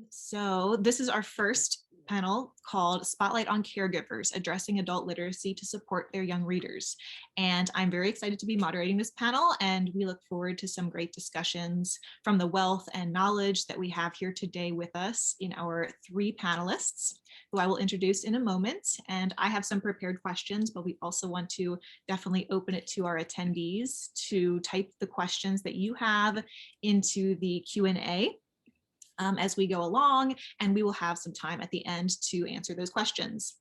So this is our first panel called Spotlight on Caregivers, Addressing Adult Literacy to Support Their Young Readers. And I'm very excited to be moderating this panel, and we look forward to some great discussions from the wealth and knowledge that we have here today with us in our three panelists, who I will introduce in a moment. And I have some prepared questions, but we also want to definitely open it to our attendees to type the questions that you have into the Q&A. As we go along, and we will have some time at the end to answer those questions.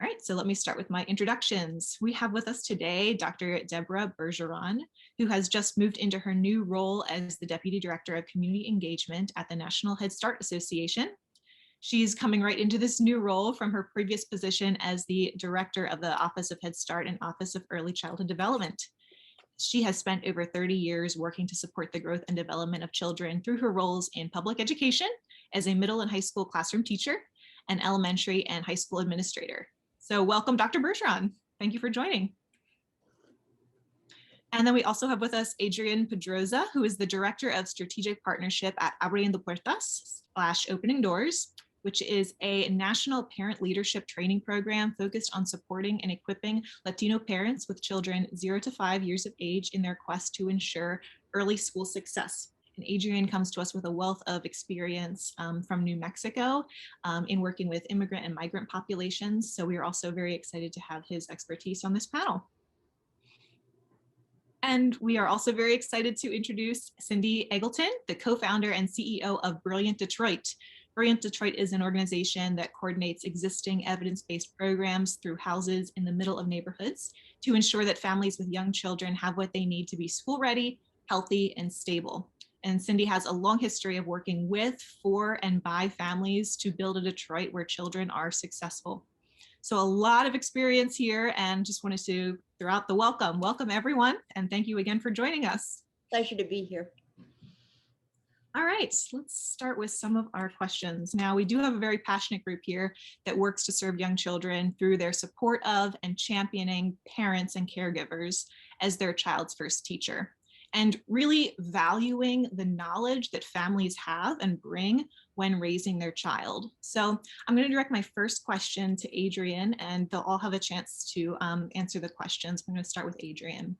All right, so let me start with my introductions. We have with us today Dr. Deborah Bergeron, who has just moved into her new role as the Deputy Director of Community Engagement at the National Head Start Association. She's coming right into this new role from her previous position as the Director of the Office of Head Start and Office of Early Childhood Development. She has spent over 30 years working to support the growth and development of children through her roles in public education as a middle and high school classroom teacher and elementary and high school administrator. So welcome, Dr. Bergeron. Thank you for joining. And then we also have with us Adrienne Pedroza, who is the Director of Strategic Partnership at Abriendo Puertas / Opening Doors, which is a national parent leadership training program focused on supporting and equipping Latino parents with children 0 to 5 years of age in their quest to ensure early school success. And Adrienne comes to us with a wealth of experience from New Mexico in working with immigrant and migrant populations. So we are also very excited to have his expertise on this panel. And we are also very excited to introduce Cindy Eggleton, the co-founder and CEO of Brilliant Detroit. Brilliant Detroit is an organization that coordinates existing evidence-based programs through houses in the middle of neighborhoods to ensure that families with young children have what they need to be school ready, healthy, and stable. And Cindy has a long history of working with, for, and by families to build a Detroit where children are successful. So a lot of experience here, and just wanted to throw out the welcome. Welcome everyone, and thank you again for joining us. Pleasure to be here. All right, let's start with some of our questions. Now, we do have a very passionate group here that works to serve young children through their support of and championing parents and caregivers as their child's first teacher, and really valuing the knowledge that families have and bring when raising their child. So I'm going to direct my first question to Adrienne, and they'll all have a chance to answer the questions. I'm going to start with Adrienne.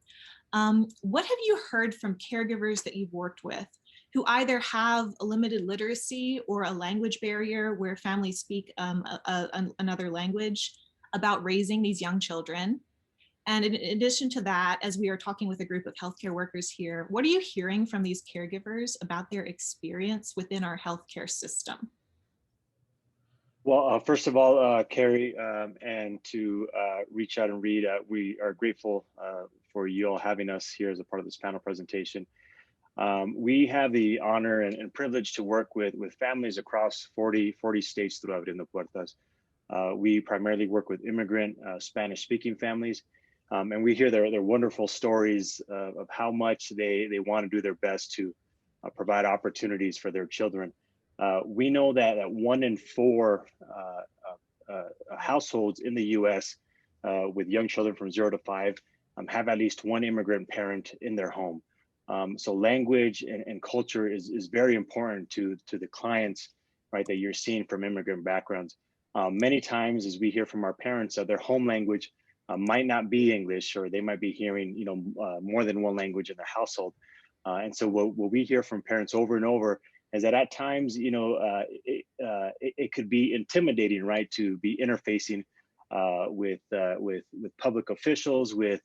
What have you heard from caregivers that you've worked with who either have a limited literacy or a language barrier where families speak another language about raising these young children? And in addition to that, as we are talking with a group of healthcare workers here, what are you hearing from these caregivers about their experience within our healthcare system? Well, first of all, Carrie, and to reach out and read, we are grateful for you all having us here as a part of this panel presentation. We have the honor and privilege to work with families across 40 states throughout Abriendo Puertas. We primarily work with immigrant Spanish-speaking families, and we hear their wonderful stories of how much they want to do their best to provide opportunities for their children. We know that 1 in 4 households in the U.S. With young children from 0 to 5 have at least one immigrant parent in their home. So language and culture is very important to the clients, right, that you're seeing from immigrant backgrounds. Many times, as we hear from our parents, their home language might not be English, or they might be hearing, more than one language in their household. And so what we hear from parents over and over is that at times, it could be intimidating, right, to be interfacing with public officials, with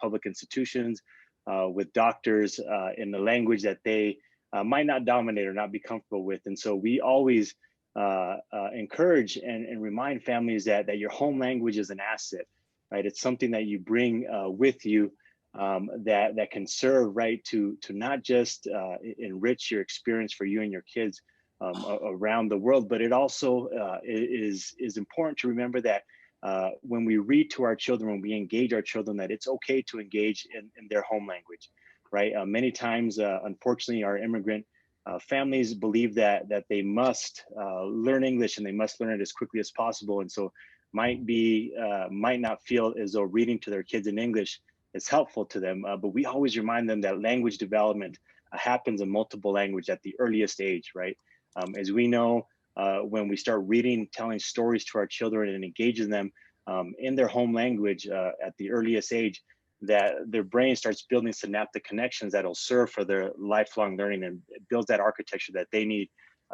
public institutions, with doctors in the language that they might not dominate or not be comfortable with. And so we always encourage and remind families that your home language is an asset, right? It's something that you bring with you that can serve, right, to not just enrich your experience for you and your kids around the world, but it also is important to remember that when we read to our children, when we engage our children, that it's okay to engage in their home language, right? Many times, unfortunately, our immigrant families believe that they must learn English, and they must learn it as quickly as possible, and so might not feel as though reading to their kids in English is helpful to them. But we always remind them that language development happens in multiple language at the earliest age, right? As we know, when we start reading, telling stories to our children and engaging them in their home language at the earliest age, that their brain starts building synaptic connections that'll serve for their lifelong learning, and it builds that architecture that they need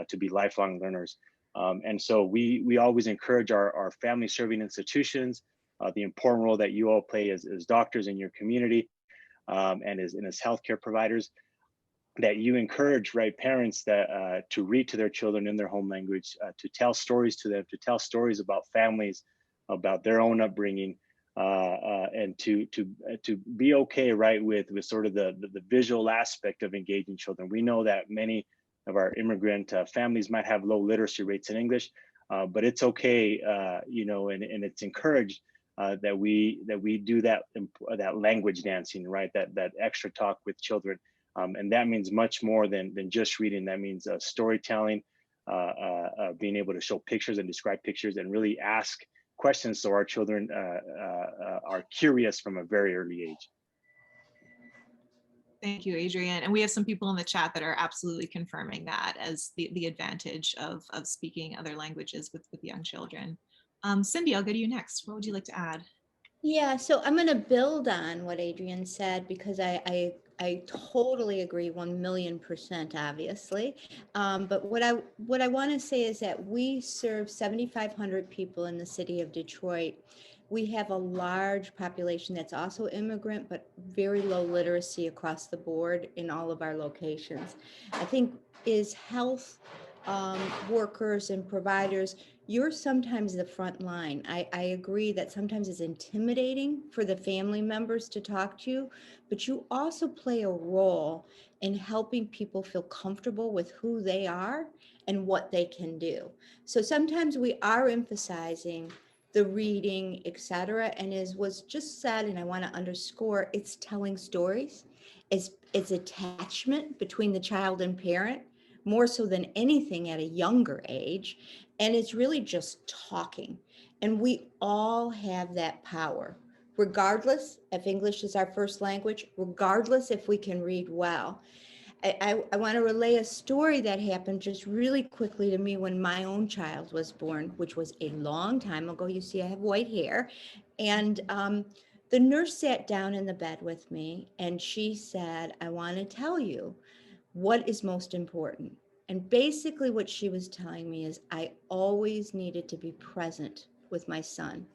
to be lifelong learners. And so we always encourage our family serving institutions, the important role that you all play as doctors in your community, and as healthcare providers, that you encourage, right, parents that to read to their children in their home language, to tell stories to them, to tell stories about families, about their own upbringing, and to be okay, right, with sort of the visual aspect of engaging children. We know that many of our immigrant families might have low literacy rates in English, but it's okay, you know, and it's encouraged that we do that language dancing, right, that extra talk with children. And that means much more than just reading. That means storytelling, being able to show pictures and describe pictures and really ask questions so our children are curious from a very early age. Thank you, Adrian. And we have some people in the chat that are absolutely confirming that as the advantage of speaking other languages with young children. Cindy, I'll go to you next. What would you like to add? Yeah, so I'm going to build on what Adrian said, because I totally agree 1,000,000%, obviously. But what I want to say is that we serve 7,500 people in the city of Detroit. We have a large population that's also immigrant, but very low literacy across the board in all of our locations. I think is health workers and providers, you're sometimes the front line. I agree that sometimes it's intimidating for the family members to talk to you, but you also play a role in helping people feel comfortable with who they are and what they can do. So sometimes we are emphasizing the reading, etc. And as was just said, and I want to underscore, it's telling stories. It's attachment between the child and parent, more so than anything at a younger age. And it's really just talking. And we all have that power, regardless if English is our first language, regardless if we can read well. I want to relay a story that happened just really quickly to me when my own child was born, which was a long time ago. You see, I have white hair. And the nurse sat down in the bed with me and she said, I want to tell you what is most important. And basically what she was telling me is I always needed to be present with my son,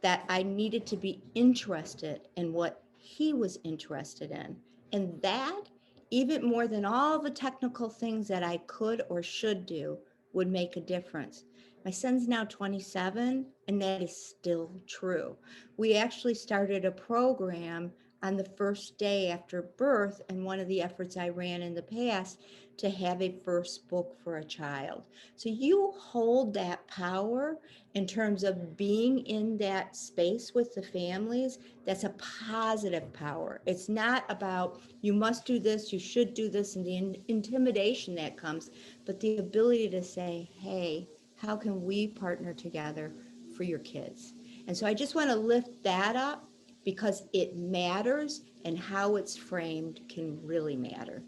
that I needed to be interested in what he was interested in. And that, even more than all the technical things that I could or should do, would make a difference. My son's now 27, and that is still true. We actually started a program on the first day after birth, and one of the efforts I ran in the past to have a first book for a child. So you hold that power in terms of being in that space with the families. That's a positive power. It's not about you must do this, you should do this, and the intimidation that comes, but the ability to say, hey, how can we partner together for your kids? And so I just want to lift that up because it matters, and how it's framed can really matter.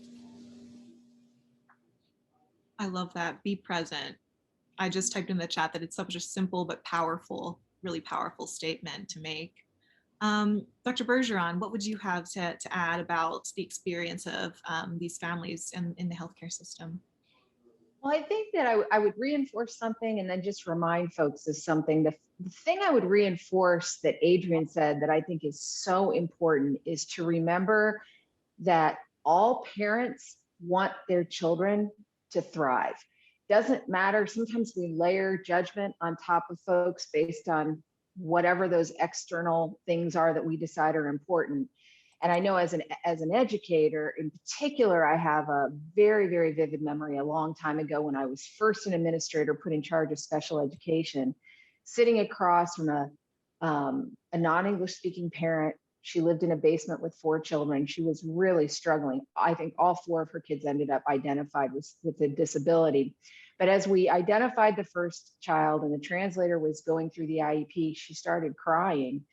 I love that. Be present. I just typed in the chat that it's such a simple but powerful, really powerful statement to make. Dr. Bergeron, what would you have to add about the experience of these families in the healthcare system? Well, I think that I would reinforce something and then just remind folks of something. The thing I would reinforce that Adrian said that I think is so important is to remember that all parents want their children to thrive. Doesn't matter. Sometimes we layer judgment on top of folks based on whatever those external things are that we decide are important. And I know as an educator in particular, I have a very, very vivid memory a long time ago when I was first an administrator put in charge of special education, sitting across from a non-English speaking parent. She lived in a basement with 4 children. She was really struggling. I think all 4 of her kids ended up identified with a disability. But as we identified the first child and the translator was going through the IEP, she started crying.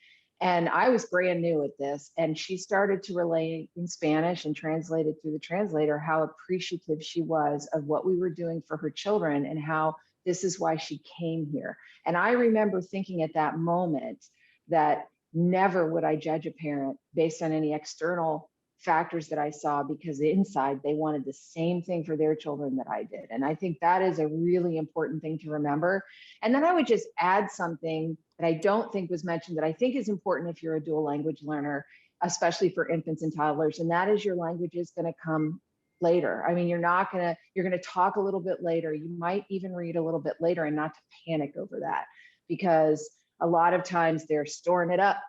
And I was brand new at this, and she started to relay in Spanish and translated through the translator how appreciative she was of what we were doing for her children and how this is why she came here. And I remember thinking at that moment that never would I judge a parent based on any external factors that I saw, because inside they wanted the same thing for their children that I did. And I think that is a really important thing to remember. And then I would just add something that I don't think was mentioned that I think is important if you're a dual language learner, especially for infants and toddlers, and that is your language is going to come later. I mean, you're going to talk a little bit later. You might even read a little bit later, and not to panic over that, because a lot of times they're storing it up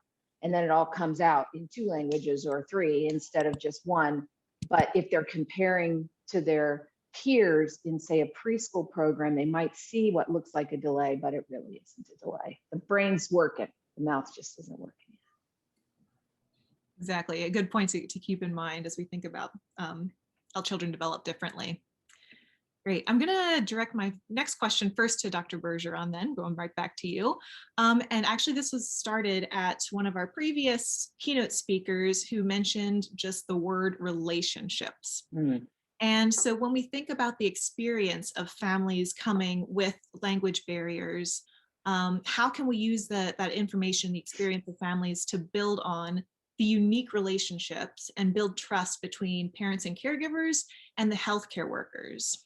and then it all comes out in 2 languages or 3 instead of just 1. But if they're comparing to their peers in, say, a preschool program, they might see what looks like a delay, but it really isn't a delay. The brain's working, the mouth just isn't working. Exactly. A good point to keep in mind as we think about how children develop differently. Great. I'm going to direct my next question first to Dr. Bergeron, then going right back to you. And actually, this was started at one of our previous keynote speakers who mentioned just the word relationships. Mm. And so when we think about the experience of families coming with language barriers, how can we use that information, the experience of families, to build on the unique relationships and build trust between parents and caregivers and the healthcare workers?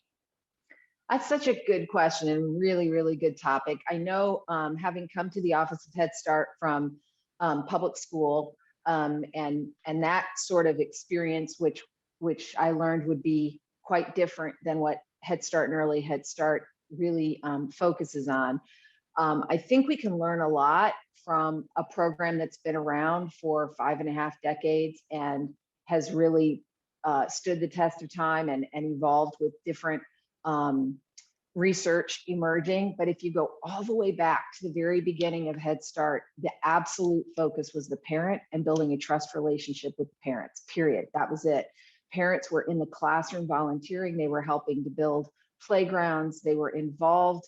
That's such a good question and really, really good topic. I know, having come to the Office of Head Start from public school, and that sort of experience, which I learned would be quite different than what Head Start and Early Head Start really focuses on. I think we can learn a lot from a program that's been around for 5.5 decades and has really stood the test of time and evolved with different research emerging. But if you go all the way back to the very beginning of Head Start, the absolute focus was the parent and building a trust relationship with the parents, period. That was it. Parents were in the classroom volunteering. They were helping to build playgrounds. They were involved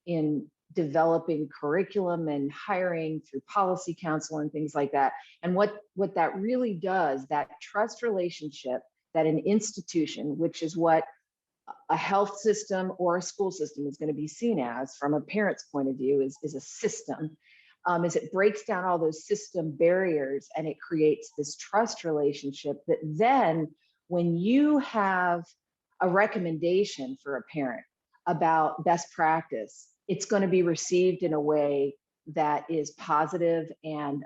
in developing curriculum and hiring through policy council and things like that. And what that really does, that trust relationship that an institution, which is what a health system or a school system is going to be seen as from a parent's point of view, is a system, is it breaks down all those system barriers and it creates this trust relationship that then when you have a recommendation for a parent about best practice, it's going to be received in a way that is positive and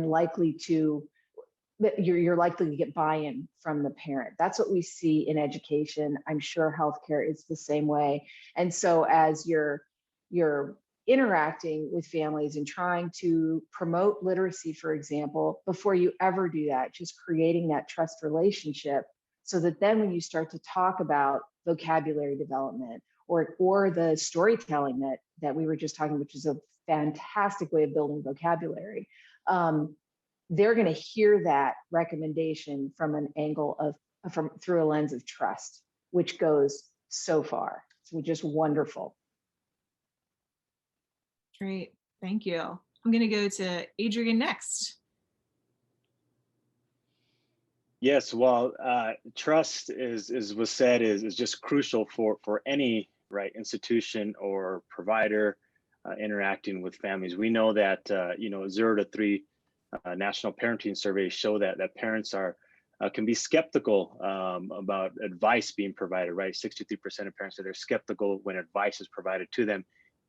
likely to, you're likely to get buy-in from the parent. That's what we see in education. I'm sure healthcare is the same way. And so as you're interacting with families and trying to promote literacy, for example, before you ever do that, just creating that trust relationship so that then when you start to talk about vocabulary development or the storytelling that we were just talking, which is a fantastic way of building vocabulary, they're going to hear that recommendation from an angle of through a lens of trust, which goes so far. So just wonderful. Great, thank you. I'm going to go to Adrian next. Yes, well, trust is was said is just crucial for any institution or provider interacting with families. We know that 0 to 3 national parenting surveys show that parents can be skeptical about advice being provided. Right, 63% of parents say they're skeptical when advice is provided to them,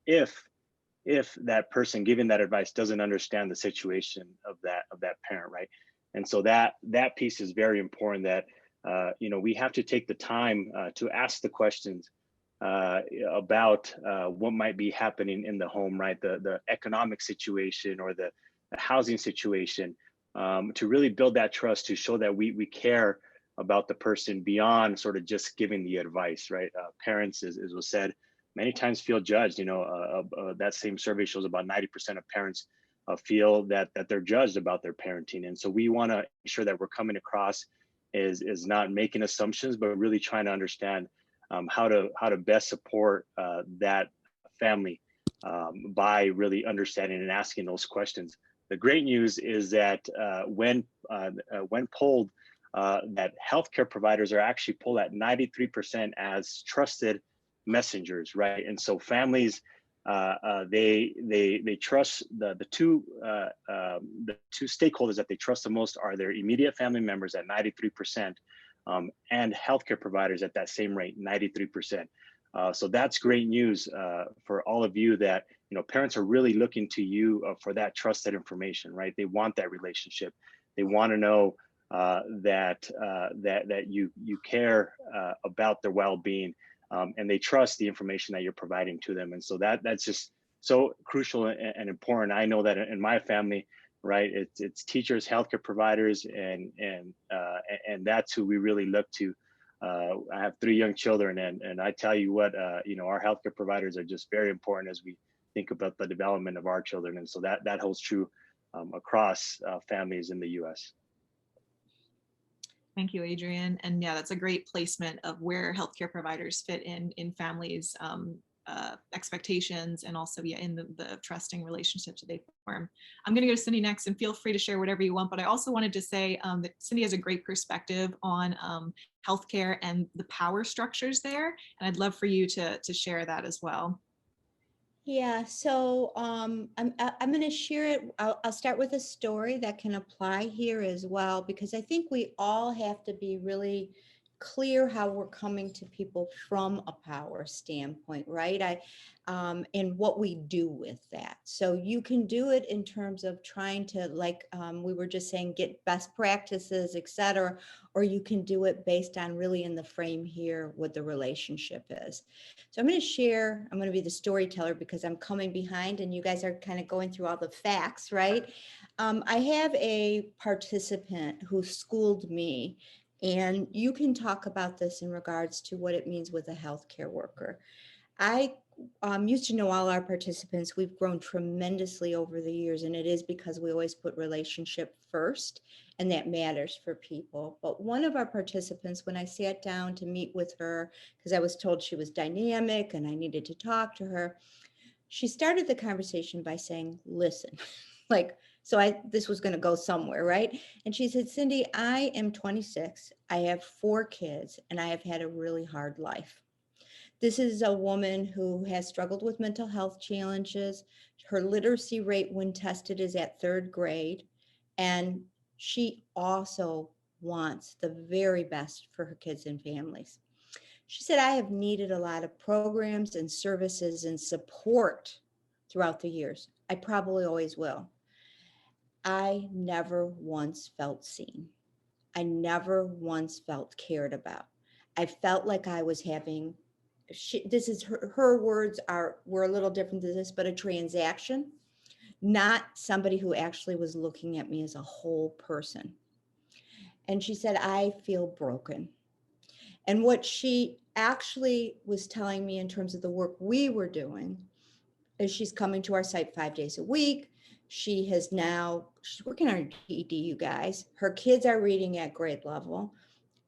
if that person giving that advice doesn't understand the situation of that parent, right? And so that piece is very important. That we have to take the time to ask the questions about what might be happening in the home, right? The economic situation or the housing situation, to really build that trust, to show that we care about the person beyond sort of just giving the advice, right? Parents, as was said, many times feel judged. That same survey shows about 90% of parents feel that they're judged about their parenting. And so we want to ensure that we're coming across is not making assumptions, but really trying to understand how to best support that family by really understanding and asking those questions. The great news is that when polled, that healthcare providers are actually polled at 93% as trusted messengers, right? And so families, they trust the two stakeholders that they trust the most are their immediate family members at 93%, and healthcare providers at that same rate, 93%. So that's great news for all of you, that parents are really looking to you for that trusted information, right? They want that relationship. They want to know that you care about their well-being, and they trust the information that you're providing to them. And so that's just so crucial and important. I know that in my family, right, it's teachers, healthcare providers, and that's who we really look to. I have 3 young children, and I tell you what, our healthcare providers are just very important as we think about the development of our children. And so that holds true across families in the U.S. Thank you, Adrian. And yeah, that's a great placement of where healthcare providers fit in families' expectations, and also in the trusting relationships that they form. I'm going to go to Cindy next, and feel free to share whatever you want. But I also wanted to say that Cindy has a great perspective on healthcare and the power structures there, and I'd love for you to share that as well. Yeah, so I'm going to share it. I'll start with a story that can apply here as well, because I think we all have to be really clear how we're coming to people from a power standpoint, right? And what we do with that. So you can do it in terms of trying to, like we were just saying, get best practices, et cetera, or you can do it based on really in the frame here what the relationship is. So I'm going to share, I'm going to be the storyteller because I'm coming behind and you guys are kind of going through all the facts, right? I have a participant who schooled me, and you can talk about this in regards to what it means with a healthcare worker. I used to know all our participants. We've grown tremendously over the years, and it is because we always put relationship first, and that matters for people. But one of our participants, when I sat down to meet with her, because I was told she was dynamic and I needed to talk to her, she started the conversation by saying, listen, this was going to go somewhere, right? And she said, Cindy, I am 26. I have 4 kids, and I have had a really hard life. This is a woman who has struggled with mental health challenges. Her literacy rate when tested is at 3rd grade. And she also wants the very best for her kids and families. She said, I have needed a lot of programs and services and support throughout the years. I probably always will. I never once felt seen. I never once felt cared about. I felt like I was having, this is her words were a little different than this, but a transaction, not somebody who actually was looking at me as a whole person. And she said, I feel broken. And what she actually was telling me in terms of the work we were doing is she's coming to our site 5 days a week. She's working on her GED, you guys. Her kids are reading at grade level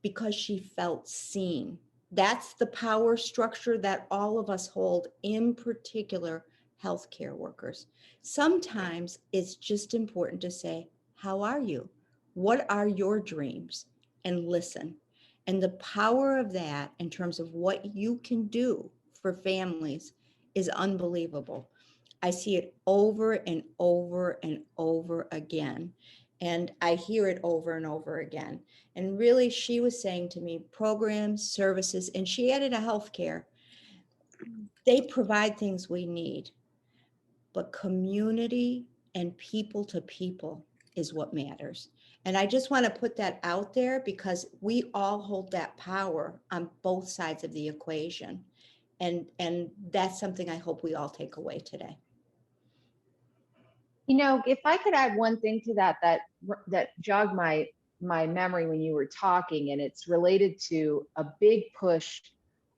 because she felt seen. That's the power structure that all of us hold, in particular, healthcare workers. Sometimes it's just important to say, how are you? What are your dreams? And listen. And the power of that in terms of what you can do for families is unbelievable. I see it over and over and over again. And I hear it over and over again. And really, she was saying to me, programs, services, and she added a healthcare. They provide things we need, but community and people to people is what matters. And I just want to put that out there because we all hold that power on both sides of the equation. And that's something I hope we all take away today. If I could add one thing to that jogged my memory when you were talking, and it's related to a big push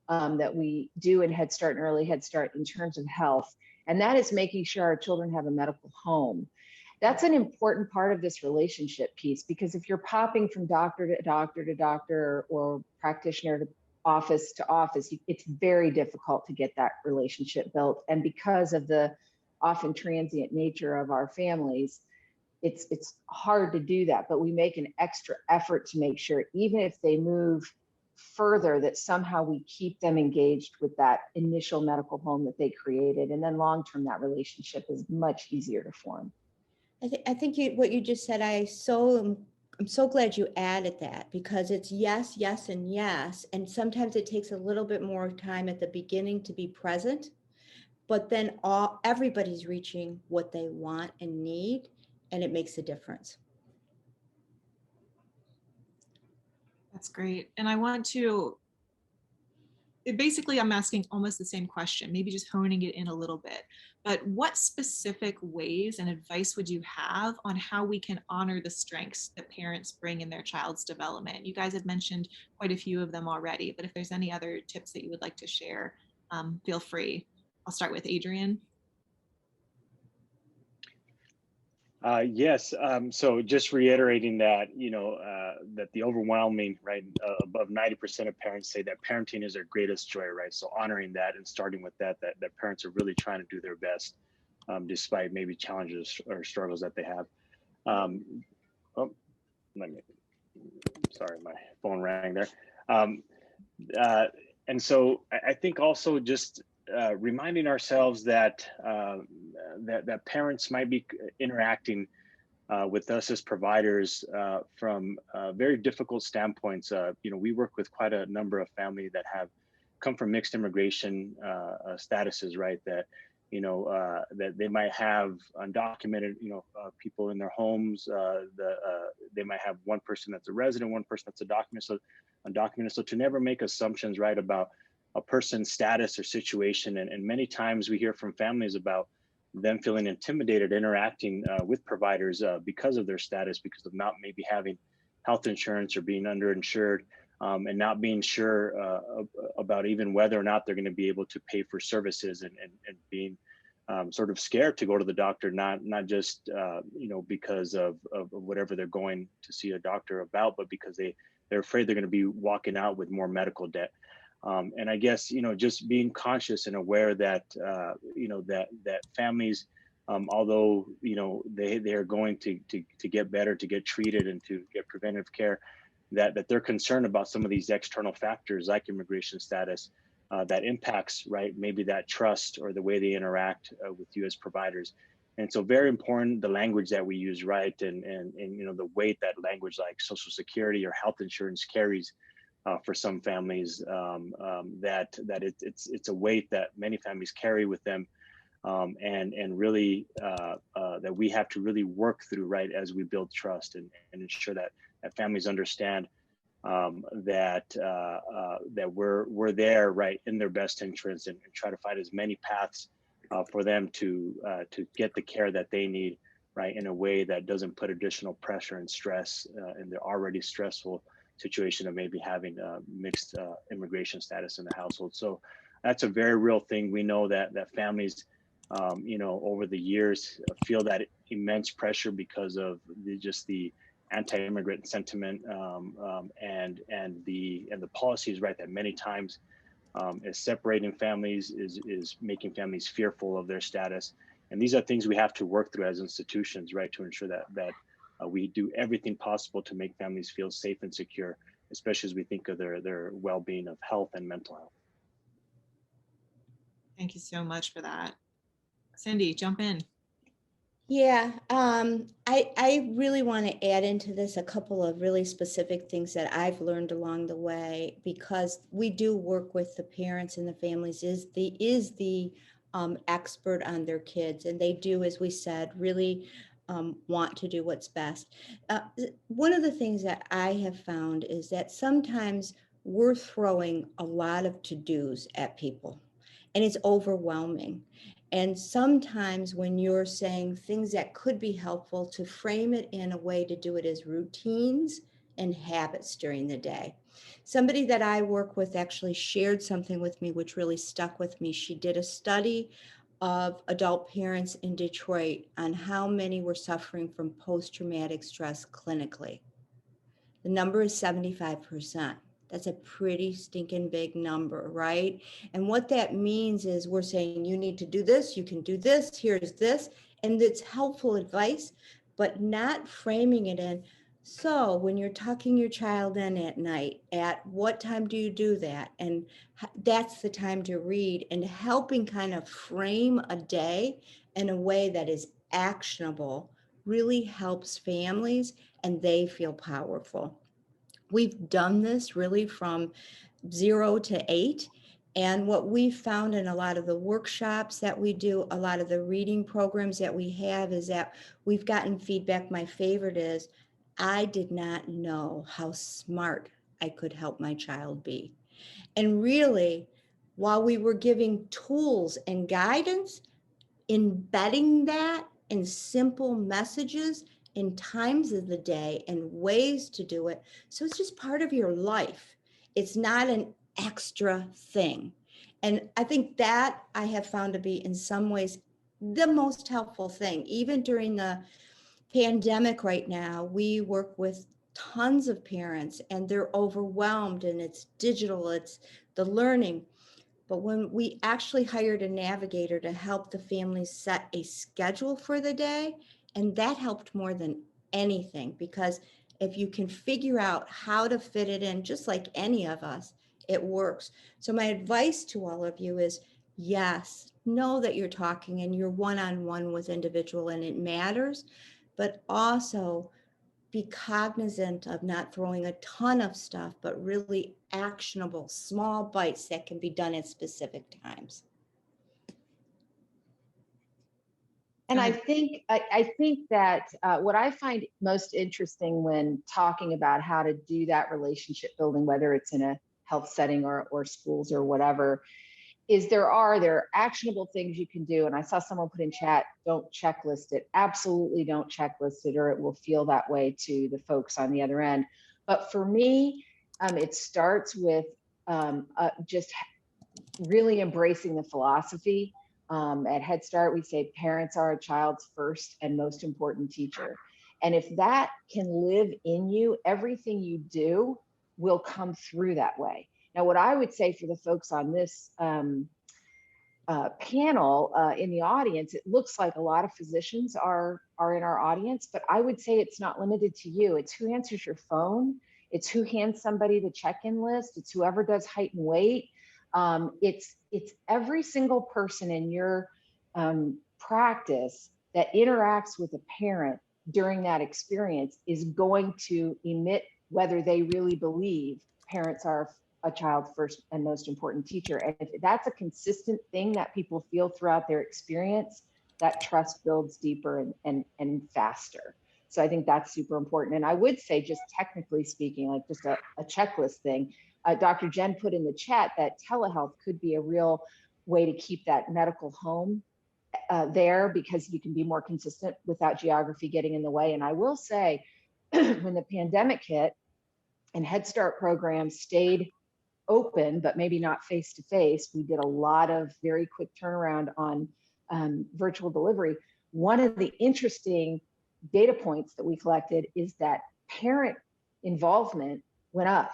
that we do in Head Start and Early Head Start in terms of health, and that is making sure our children have a medical home. That's an important part of this relationship piece, because if you're popping from doctor to doctor to doctor or practitioner to office, it's very difficult to get that relationship built. And because of the often transient nature of our families, it's hard to do that, but we make an extra effort to make sure, even if they move further, that somehow we keep them engaged with that initial medical home that they created. And then long term, that relationship is much easier to form. I think what you just said, I'm so glad you added that, because it's yes, yes, and yes. And sometimes it takes a little bit more time at the beginning to be present, but then everybody's reaching what they want and need, and it makes a difference. That's great. And I want to, basically I'm asking almost the same question, maybe just honing it in a little bit, but what specific ways and advice would you have on how we can honor the strengths that parents bring in their child's development? You guys have mentioned quite a few of them already, but if there's any other tips that you would like to share, feel free. I'll start with Adrian. Yes. So just reiterating that, that the overwhelming, right, above 90% of parents say that parenting is their greatest joy, right? So honoring that and starting with that parents are really trying to do their best, despite maybe challenges or struggles that they have. Sorry, my phone rang there. And so I think also just reminding ourselves that that parents might be interacting with us as providers from very difficult standpoints. We work with quite a number of families that have come from mixed immigration statuses, right? That that they might have undocumented people in their homes. They might have one person that's a resident, one person that's undocumented. So to never make assumptions, right, about a person's status or situation. And many times we hear from families about them feeling intimidated interacting with providers because of their status, because of not maybe having health insurance or being underinsured, and not being sure about even whether or not they're going to be able to pay for services, and being sort of scared to go to the doctor, not just because of whatever they're going to see a doctor about, but because they're afraid they're going to be walking out with more medical debt. And I guess, just being conscious and aware that, that families, although, they are going to get better, to get treated and to get preventive care, that they're concerned about some of these external factors like immigration status that impacts, right, maybe that trust or the way they interact with you as providers. And so very important, the language that we use, right, and the weight that language like Social Security or health insurance carries. For some families, that it's a weight that many families carry with them, and really that we have to really work through, right, as we build trust and ensure that families understand that we're there, right, in their best interest, and try to find as many paths for them to get the care that they need, right, in a way that doesn't put additional pressure and stress in the already stressful situation of maybe having mixed immigration status in the household. So that's a very real thing. We know that families, over the years feel that immense pressure because of the anti-immigrant sentiment and the policies, right, that many times is separating families, is making families fearful of their status. And these are things we have to work through as institutions, right, to ensure that we do everything possible to make families feel safe and secure, especially as we think of their well-being of health and mental health. Thank you so much for that. Cindy, jump in. Yeah, I really want to add into this a couple of really specific things that I've learned along the way, because we do work with the parents and the families is the expert on their kids, and they do, as we said, really want to do what's best. One of the things that I have found is that sometimes we're throwing a lot of to-dos at people, and it's overwhelming. And sometimes when you're saying things that could be helpful, to frame it in a way to do it as routines and habits during the day. Somebody that I work with actually shared something with me which really stuck with me. She did a study of adult parents in Detroit on how many were suffering from post-traumatic stress clinically. The number is 75%. That's a pretty stinking big number, right? And what that means is we're saying you need to do this, you can do this, here's this, and it's helpful advice, but not framing it in. So when you're tucking your child in at night, at what time do you do that? And that's the time to read, and helping kind of frame a day in a way that is actionable really helps families, and they feel powerful. We've done this really from 0 to 8. And what we found in a lot of the workshops that we do, a lot of the reading programs that we have, is that we've gotten feedback. My favorite is, I did not know how smart I could help my child be. And really, while we were giving tools and guidance, embedding that in simple messages in times of the day and ways to do it. So it's just part of your life. It's not an extra thing. And I think that I have found to be in some ways the most helpful thing. Even during the pandemic right now, we work with tons of parents and they're overwhelmed, and it's digital, it's the learning. But when we actually hired a navigator to help the families set a schedule for the day, and that helped more than anything, because if you can figure out how to fit it in, just like any of us, it works. So my advice to all of you is, yes, know that you're talking and you're one-on-one with individual and it matters, but also be cognizant of not throwing a ton of stuff, but really actionable, small bites that can be done at specific times. And I think that what I find most interesting when talking about how to do that relationship building, whether it's in a health setting or schools or whatever, is there are actionable things you can do. And I saw someone put in chat, don't checklist it. Absolutely don't checklist it, or it will feel that way to the folks on the other end. But for me, it starts with just really embracing the philosophy. At Head Start, we say parents are a child's first and most important teacher. And if that can live in you, everything you do will come through that way. Now, what I would say for the folks on this panel in the audience, it looks like a lot of physicians are in our audience, but I would say it's not limited to you. It's who answers your phone. It's who hands somebody the check-in list. It's whoever does height and weight. It's every single person in your practice that interacts with a parent during that experience is going to emit whether they really believe parents are a child's first and most important teacher. And if that's a consistent thing that people feel throughout their experience, that trust builds deeper and faster. So I think that's super important. And I would say, just technically speaking, like just a checklist thing, Dr. Jen put in the chat that telehealth could be a real way to keep that medical home there, because you can be more consistent without geography getting in the way. And I will say, when the pandemic hit and Head Start programs stayed open, but maybe not face-to-face, we did a lot of very quick turnaround on virtual delivery. One of the interesting data points that we collected is that parent involvement went up.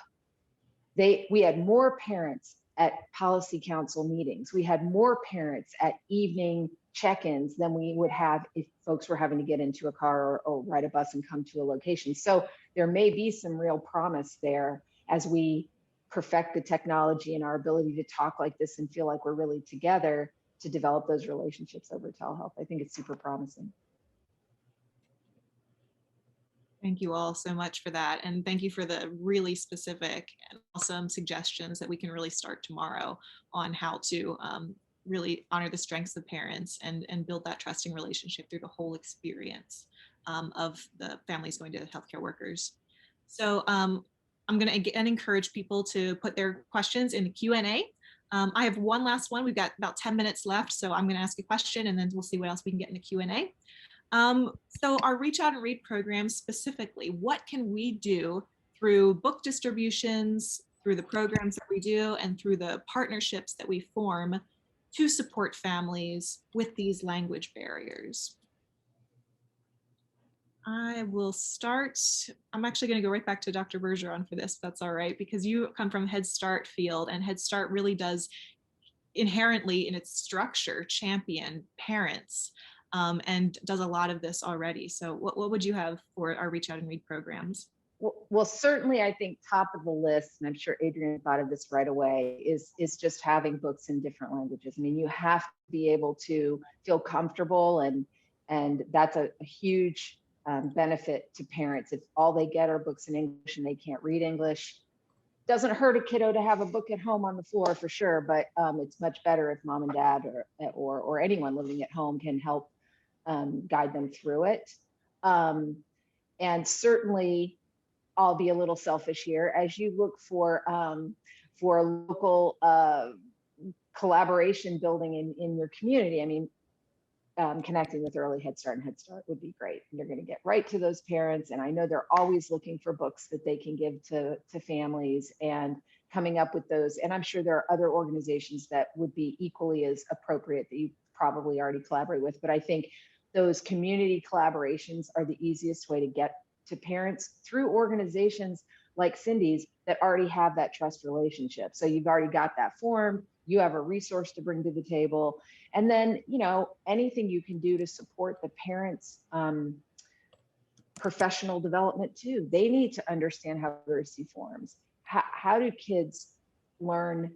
We had more parents at policy council meetings. We had more parents at evening check-ins than we would have if folks were having to get into a car or ride a bus and come to a location. So there may be some real promise there as we perfect the technology and our ability to talk like this and feel like we're really together to develop those relationships over telehealth. I think it's super promising. Thank you all so much for that. And thank you for the really specific and awesome suggestions that we can really start tomorrow on how to really honor the strengths of parents and build that trusting relationship through the whole experience of the families going to healthcare workers. So I'm going to again encourage people to put their questions in the Q&A. I have one last one. We've got about 10 minutes left, so I'm going to ask a question and then we'll see what else we can get in the Q&A. So our Reach Out and Read program specifically, what can we do through book distributions, through the programs that we do, and through the partnerships that we form to support families with these language barriers? I will start. I'm actually going to go right back to Dr. Bergeron for this, if that's all right, because you come from Head Start field, and Head Start really does inherently in its structure champion parents and does a lot of this already. So what would you have for our Reach Out and Read programs? Well, certainly I think top of the list, and I'm sure Adrian thought of this right away, is just having books in different languages. I mean, you have to be able to feel comfortable, and that's a huge benefit to parents. If all they get are books in English and they can't read English, doesn't hurt a kiddo to have a book at home on the floor for sure, but it's much better if mom and dad or anyone living at home can help guide them through it. And certainly, I'll be a little selfish here, as you look for local collaboration building in your community. I mean, connecting with Early Head Start and Head Start would be great. You're going to get right to those parents, and I know they're always looking for books that they can give to families, and coming up with those. And I'm sure there are other organizations that would be equally as appropriate that you probably already collaborate with. But I think those community collaborations are the easiest way to get to parents through organizations like Cindy's that already have that trust relationship. So you've already got that formed, you have a resource to bring to the table. And then, you know, anything you can do to support the parents' professional development too. They need to understand how literacy forms. How do kids learn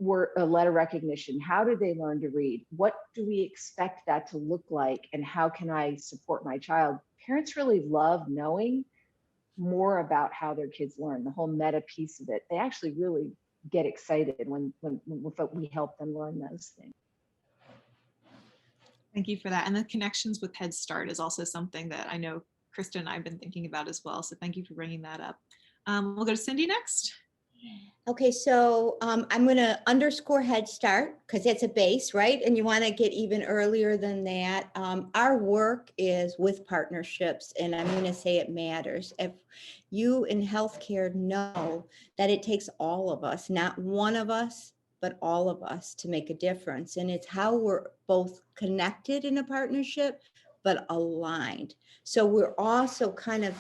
letter recognition? How do they learn to read? What do we expect that to look like? And how can I support my child? Parents really love knowing more about how their kids learn, the whole meta piece of it. They actually really get excited when we help them learn those things. Thank you for that. And the connections with Head Start is also something that I know Krista and I have been thinking about as well. So thank you for bringing that up. We'll go to Cindy next. Okay, so I'm going to underscore Head Start because that's a base, right? And you want to get even earlier than that. Our work is with partnerships, and I'm going to say it matters. If you in healthcare know that it takes all of us, not one of us, but all of us to make a difference. And it's how we're both connected in a partnership, but aligned. So we're also kind of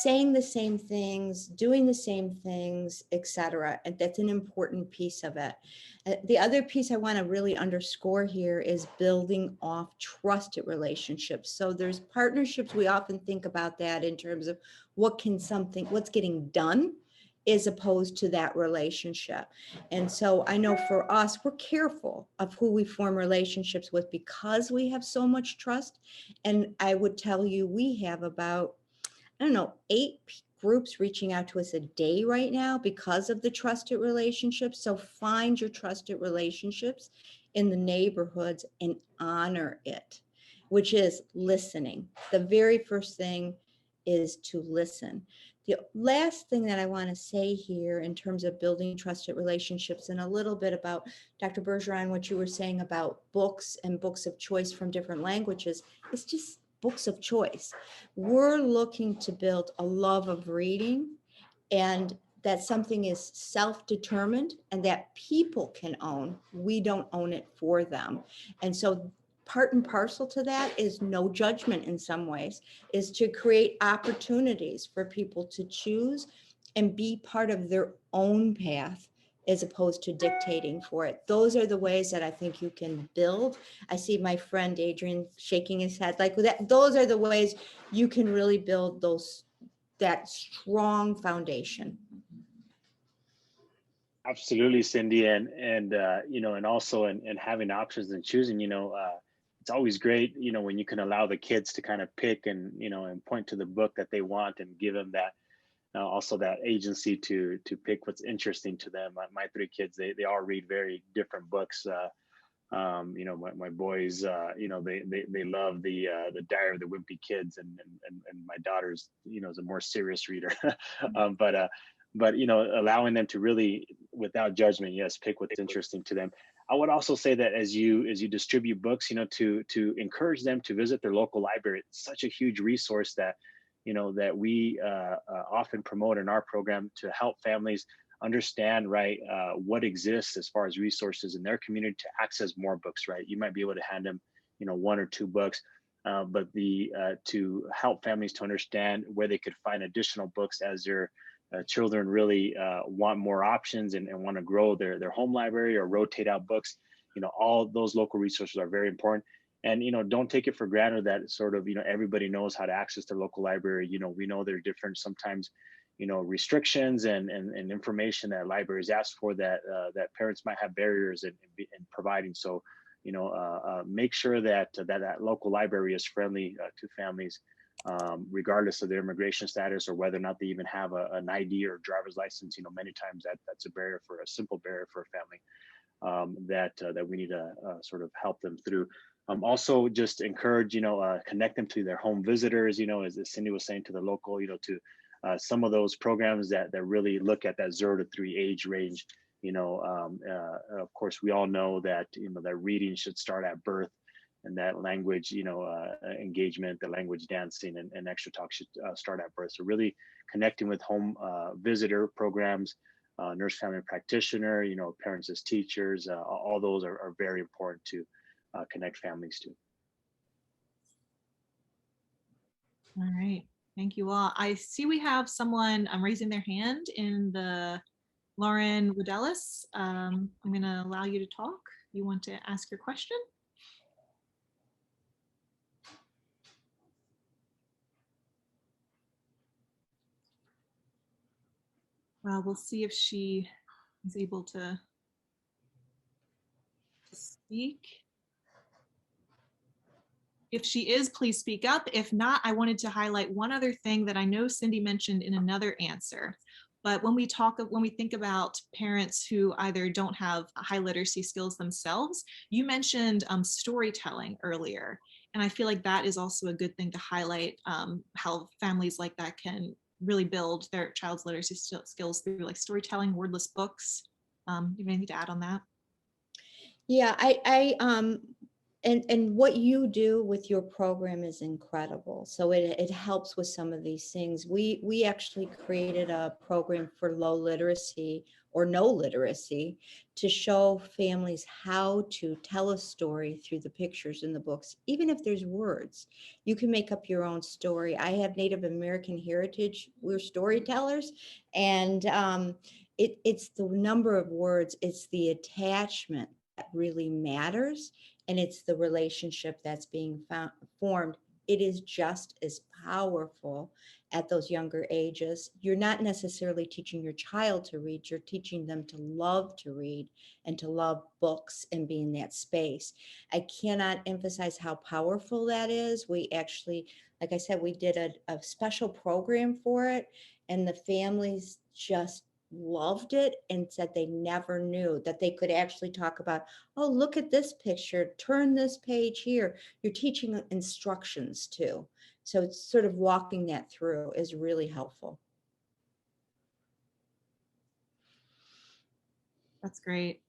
saying the same things, doing the same things, et cetera. And that's an important piece of it. The other piece I want to really underscore here is building off trusted relationships. So there's partnerships. We often think about that in terms of what's getting done, as opposed to that relationship. And so I know for us, we're careful of who we form relationships with because we have so much trust. And I would tell you, we have about, 8 groups reaching out to us a day right now because of the trusted relationships. So find your trusted relationships in the neighborhoods and honor it, which is listening. The very first thing is to listen. The last thing that I want to say here in terms of building trusted relationships, and a little bit about Dr. Bergeron, what you were saying about books and books of choice from different languages, is just books of choice. We're looking to build a love of reading, and that something is self-determined and that people can own. We don't own it for them. And so part and parcel to that is no judgment in some ways, is to create opportunities for people to choose and be part of their own path as opposed to dictating for it. Those are the ways that I think you can build. I see my friend Adrian shaking his head like that. Those are the ways you can really build that strong foundation. Absolutely, Cindy, and also in having options and choosing, it's always great, when you can allow the kids to kind of pick and point to the book that they want and give them that also that agency to pick what's interesting to them. My 3 kids, they all read very different books. My boys, they love the Diary of the Wimpy Kids, and my daughter's, is a more serious reader. But allowing them to really, without judgment, yes, pick what's interesting to them. I would also say that as you distribute books, to encourage them to visit their local library. It's such a huge resource that that we often promote in our program to help families understand, right, what exists as far as resources in their community to access more books, right? You might be able to hand them, 1 or 2 books, but to help families to understand where they could find additional books as their children really want more options and want to grow their home library or rotate out books. All those local resources are very important. And, don't take it for granted that sort of, everybody knows how to access their local library. We know there are different sometimes, restrictions and information that libraries ask for that that parents might have barriers in providing. So, make sure that that local library is friendly to families, regardless of their immigration status or whether or not they even have an ID or driver's license. Many times that's a simple barrier for a family, that we need to sort of help them through. Also, just encourage, connect them to their home visitors, as Cindy was saying, to the local, to some of those programs that really look at that 0 to 3 age range. Of course, we all know that, that reading should start at birth, and that language, engagement, the language dancing and extra talk should start at birth. So really connecting with home visitor programs, nurse family practitioner, parents as teachers, all those are very important to connect families to. All right, thank you all. I see we have someone raising their hand in the Lauren Wodelis. I'm going to allow you to talk. You want to ask your question? Well, we'll see if she is able to speak. If she is, please speak up. If not, I wanted to highlight one other thing that I know Cindy mentioned in another answer. But when we think about parents who either don't have high literacy skills themselves, you mentioned storytelling earlier. And I feel like that is also a good thing to highlight, how families like that can really build their child's literacy skills through like storytelling, wordless books. You have anything to add on that? Yeah, and what you do with your program is incredible. So it helps with some of these things. We actually created a program for low literacy or no literacy to show families how to tell a story through the pictures in the books. Even if there's words, you can make up your own story. I have Native American heritage. We're storytellers, and it's the number of words, it's the attachment that really matters, and it's the relationship that's being formed. It is just as powerful at those younger ages. You're not necessarily teaching your child to read, you're teaching them to love to read and to love books and be in that space. I cannot emphasize how powerful that is. We actually, like I said, we did a special program for it, and the families just loved it and said they never knew that they could actually talk about, oh, look at this picture, turn this page here. You're teaching instructions too. So it's sort of walking that through is really helpful. That's great.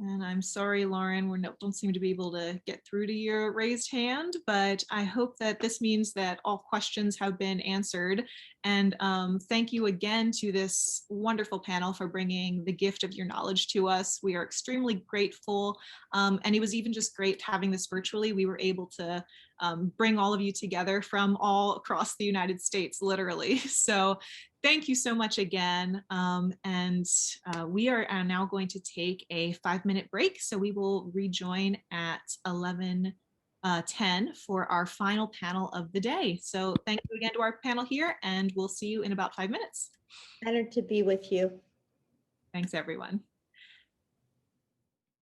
And I'm sorry, Lauren, we don't seem to be able to get through to your raised hand, but I hope that this means that all questions have been answered. And thank you again to this wonderful panel for bringing the gift of your knowledge to us. We are extremely grateful. And it was even just great having this virtually. We were able to bring all of you together from all across the United States, literally. So thank you so much again. We are now going to take a 5-minute break. So we will rejoin at 11:10 for our final panel of the day. So thank you again to our panel here, and we'll see you in about 5 minutes. Honored to be with you. Thanks, everyone.